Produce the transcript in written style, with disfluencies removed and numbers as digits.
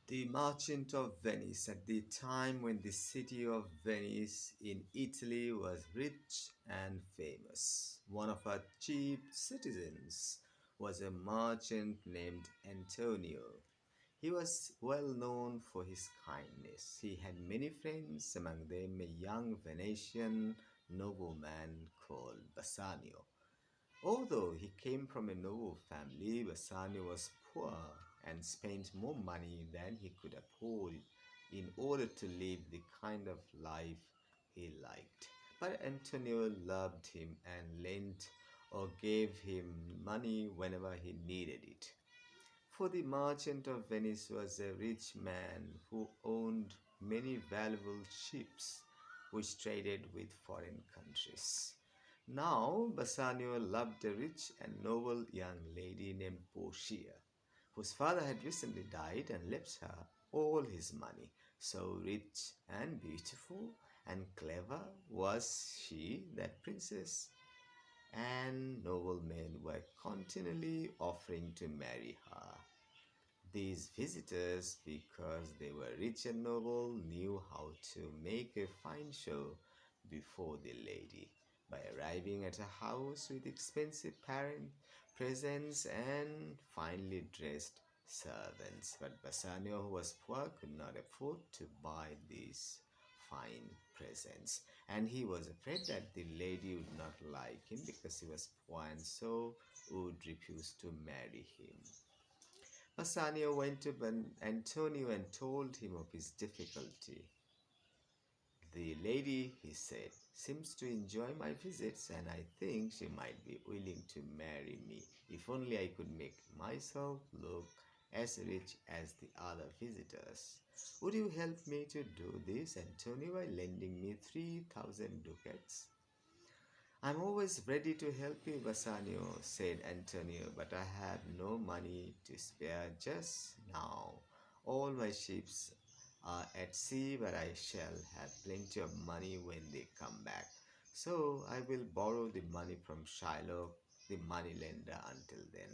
The Merchant of Venice, at the time when the city of Venice in Italy was rich and famous. One of her chief citizens was a merchant named Antonio. He was well known for his kindness. He had many friends, among them a young Venetian nobleman called Bassanio. Although he came from a noble family, Bassanio was poor and spent more money than he could afford in order to live the kind of life he liked. But Antonio loved him and lent or gave him money whenever he needed it. For the merchant of Venice was a rich man who owned many valuable ships which traded with foreign countries. Now Bassanio loved a rich and noble young lady named Portia, whose father had recently died and left her all his money. So rich and beautiful and clever was she that princess and noblemen were continually offering to marry her. These visitors, because they were rich and noble, knew how to make a fine show before the lady by arriving at a house with expensive parent presents and finely dressed servants. But Bassanio, who was poor, could not afford to buy these fine presents, and he was afraid that the lady would not like him because he was poor and so would refuse to marry him. Bassanio went to Antonio and told him of his difficulty. The lady, he said, seems to enjoy my visits, and I think she might be willing to marry me if only I could make myself look as rich as the other visitors. Would you help me to do this, Antonio, by lending me 3,000 ducats? I'm always ready to help you, Bassanio, said Antonio, but I have no money to spare just now. All my ships are at sea, but I shall have plenty of money when they come back. So I will borrow the money from Shylock, the moneylender, until then.